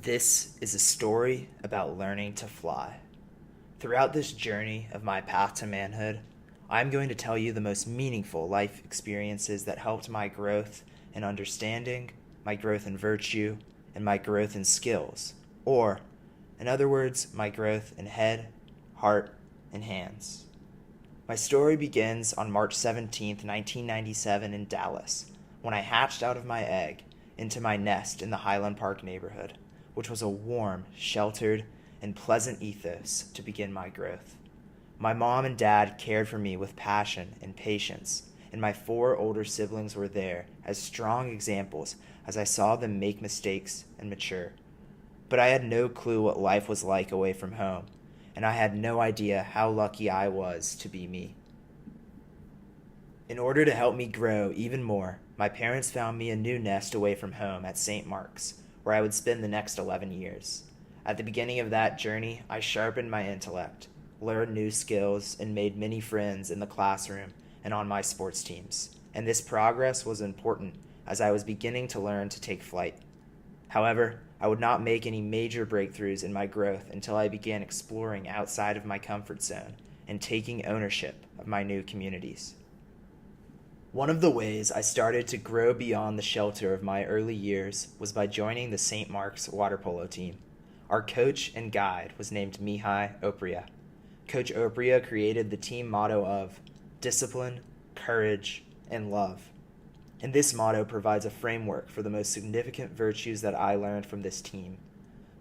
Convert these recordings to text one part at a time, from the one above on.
This is a story about learning to fly. Throughout this journey of my path to manhood, I'm going to tell you the most meaningful life experiences that helped my growth in understanding, my growth in virtue, and my growth in skills, or, in other words, my growth in head, heart, and hands. My story begins on March 17th, 1997 in Dallas, when I hatched out of my egg into my nest in the Highland Park neighborhood, which was a warm, sheltered, and pleasant ethos to begin my growth. My mom and dad cared for me with passion and patience, and my 4 older siblings were there as strong examples as I saw them make mistakes and mature. But I had no clue what life was like away from home, and I had no idea how lucky I was to be me. In order to help me grow even more, my parents found me a new nest away from home at St. Mark's, where I would spend the next 11 years. At the beginning of that journey, I sharpened my intellect, learned new skills, and made many friends in the classroom and on my sports teams. And this progress was important as I was beginning to learn to take flight. However, I would not make any major breakthroughs in my growth until I began exploring outside of my comfort zone and taking ownership of my new communities. One of the ways I started to grow beyond the shelter of my early years was by joining the St. Mark's water polo team. Our coach and guide was named Mihai Opria. Coach Opria created the team motto of discipline, courage, and love. And this motto provides a framework for the most significant virtues that I learned from this team.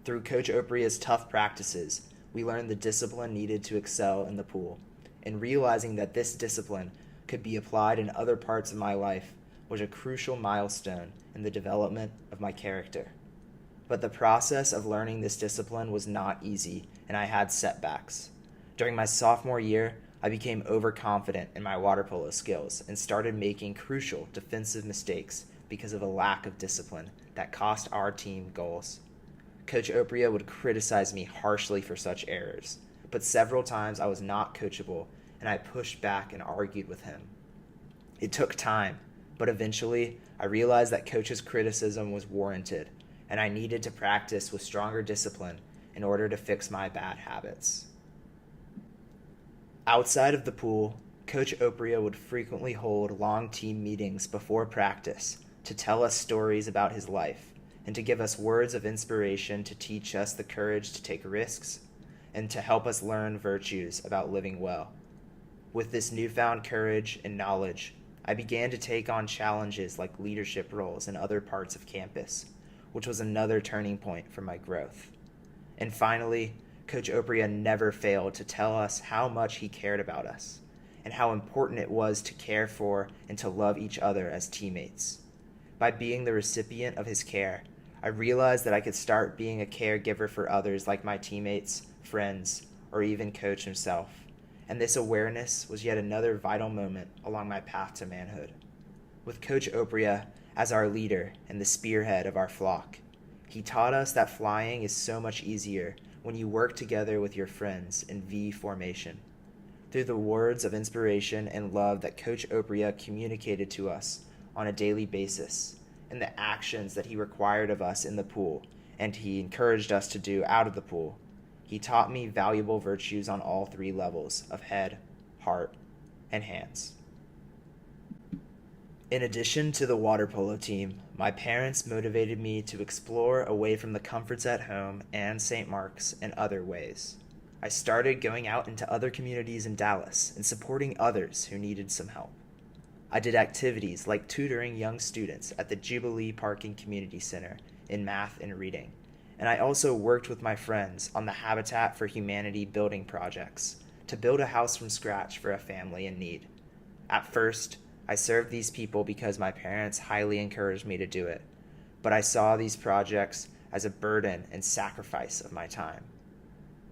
Through Coach Opria's tough practices, we learned the discipline needed to excel in the pool, and realizing that this discipline could be applied in other parts of my life was a crucial milestone in the development of my character. But the process of learning this discipline was not easy, and I had setbacks. During my sophomore year, I became overconfident in my water polo skills and started making crucial defensive mistakes because of a lack of discipline that cost our team goals. Coach Opria would criticize me harshly for such errors, but several times I was not coachable and I pushed back and argued with him. It took time, but eventually I realized that Coach's criticism was warranted, and I needed to practice with stronger discipline in order to fix my bad habits. Outside of the pool, Coach Opria would frequently hold long team meetings before practice to tell us stories about his life and to give us words of inspiration to teach us the courage to take risks and to help us learn virtues about living well. With this newfound courage and knowledge, I began to take on challenges like leadership roles in other parts of campus, which was another turning point for my growth. And finally, Coach Opria never failed to tell us how much he cared about us and how important it was to care for and to love each other as teammates. By being the recipient of his care, I realized that I could start being a caregiver for others like my teammates, friends, or even Coach himself. And this awareness was yet another vital moment along my path to manhood. With Coach Opria as our leader and the spearhead of our flock, he taught us that flying is so much easier when you work together with your friends in V formation. Through the words of inspiration and love that Coach Opria communicated to us on a daily basis, and the actions that he required of us in the pool, and he encouraged us to do out of the pool, he taught me valuable virtues on all 3 levels of head, heart, and hands. In addition to the water polo team, my parents motivated me to explore away from the comforts at home and St. Mark's in other ways. I started going out into other communities in Dallas and supporting others who needed some help. I did activities like tutoring young students at the Jubilee Parking Community Center in math and reading. And I also worked with my friends on the Habitat for Humanity building projects to build a house from scratch for a family in need. At first, I served these people because my parents highly encouraged me to do it, but I saw these projects as a burden and sacrifice of my time.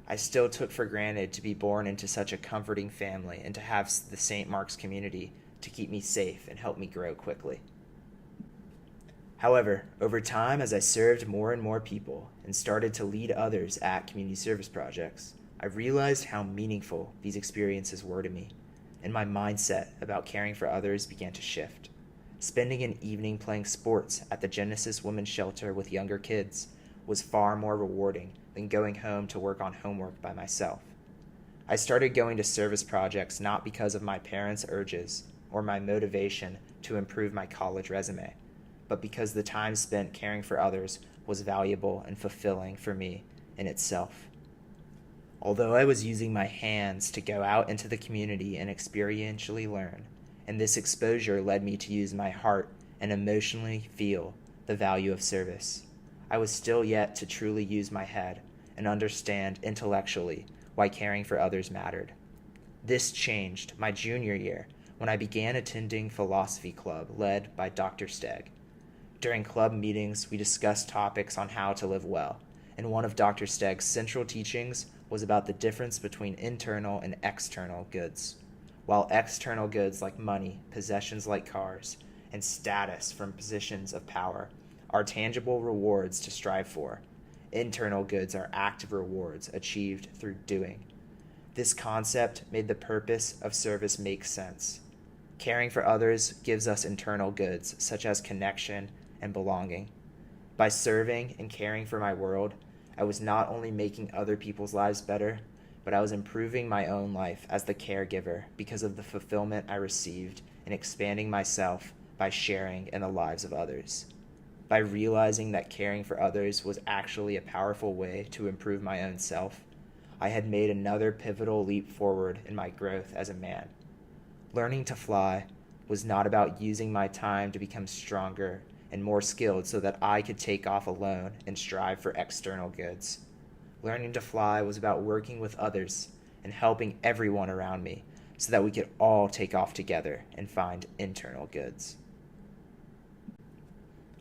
I still took for granted to be born into such a comforting family and to have the St. Mark's community to keep me safe and help me grow quickly. However, over time, as I served more and more people and started to lead others at community service projects, I realized how meaningful these experiences were to me, and my mindset about caring for others began to shift. Spending an evening playing sports at the Genesis Women's Shelter with younger kids was far more rewarding than going home to work on homework by myself. I started going to service projects not because of my parents' urges or my motivation to improve my college resume, but because the time spent caring for others was valuable and fulfilling for me in itself. Although I was using my hands to go out into the community and experientially learn, and this exposure led me to use my heart and emotionally feel the value of service, I was still yet to truly use my head and understand intellectually why caring for others mattered. This changed my junior year when I began attending philosophy club led by Dr. Stegg. During club meetings, we discussed topics on how to live well, and one of Dr. Stegg's central teachings was about the difference between internal and external goods. While external goods like money, possessions like cars, and status from positions of power are tangible rewards to strive for, internal goods are active rewards achieved through doing. This concept made the purpose of service make sense. Caring for others gives us internal goods such as connection and belonging. By serving and caring for my world, I was not only making other people's lives better, but I was improving my own life as the caregiver because of the fulfillment I received in expanding myself by sharing in the lives of others. By realizing that caring for others was actually a powerful way to improve my own self, I had made another pivotal leap forward in my growth as a man. Learning to fly was not about using my time to become stronger and more skilled so that I could take off alone and strive for external goods. Learning to fly was about working with others and helping everyone around me so that we could all take off together and find internal goods.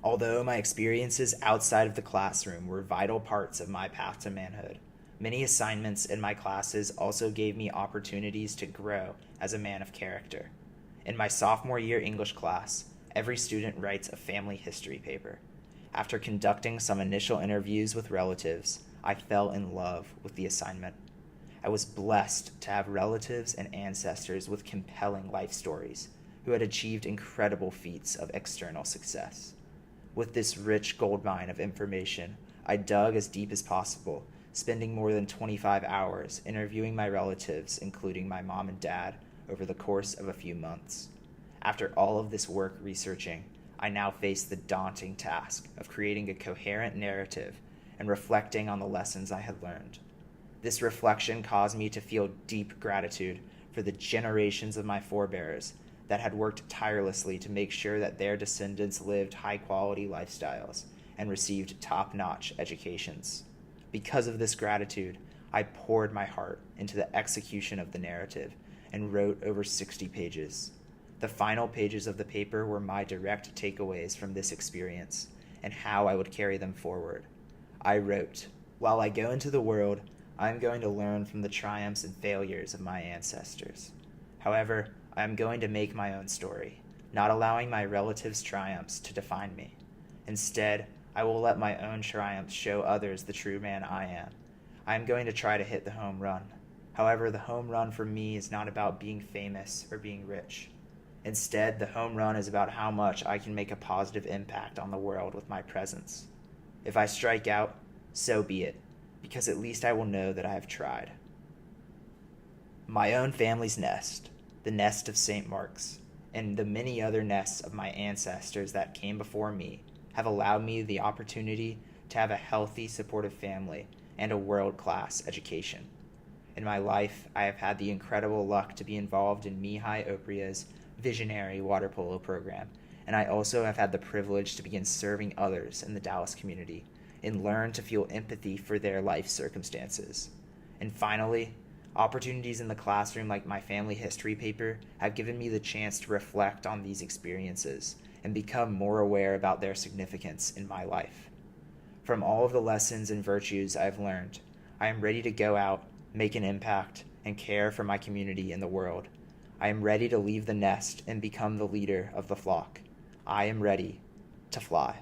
Although my experiences outside of the classroom were vital parts of my path to manhood, many assignments in my classes also gave me opportunities to grow as a man of character. In my sophomore year English class, every student writes a family history paper. After conducting some initial interviews with relatives, I fell in love with the assignment. I was blessed to have relatives and ancestors with compelling life stories who had achieved incredible feats of external success. With this rich goldmine of information, I dug as deep as possible, spending more than 25 hours interviewing my relatives, including my mom and dad, over the course of a few months. After all of this work researching, I now face the daunting task of creating a coherent narrative and reflecting on the lessons I had learned. This reflection caused me to feel deep gratitude for the generations of my forebears that had worked tirelessly to make sure that their descendants lived high-quality lifestyles and received top-notch educations. Because of this gratitude, I poured my heart into the execution of the narrative and wrote over 60 pages. The final pages of the paper were my direct takeaways from this experience and how I would carry them forward. I wrote, "While I go into the world, I am going to learn from the triumphs and failures of my ancestors. However, I am going to make my own story, not allowing my relatives' triumphs to define me. Instead, I will let my own triumphs show others the true man I am. I am going to try to hit the home run. However, the home run for me is not about being famous or being rich. Instead, the home run is about how much I can make a positive impact on the world with my presence. If I strike out, so be it, because at least I will know that I have tried." My own family's nest, the nest of St. Mark's, and the many other nests of my ancestors that came before me have allowed me the opportunity to have a healthy, supportive family and a world-class education. In my life, I have had the incredible luck to be involved in Mihai Opria's visionary water polo program, and I also have had the privilege to begin serving others in the Dallas community and learn to feel empathy for their life circumstances. And finally, opportunities in the classroom like my family history paper have given me the chance to reflect on these experiences and become more aware about their significance in my life. From all of the lessons and virtues I've learned, I am ready to go out, make an impact, and care for my community and the world. I am ready to leave the nest and become the leader of the flock. I am ready to fly.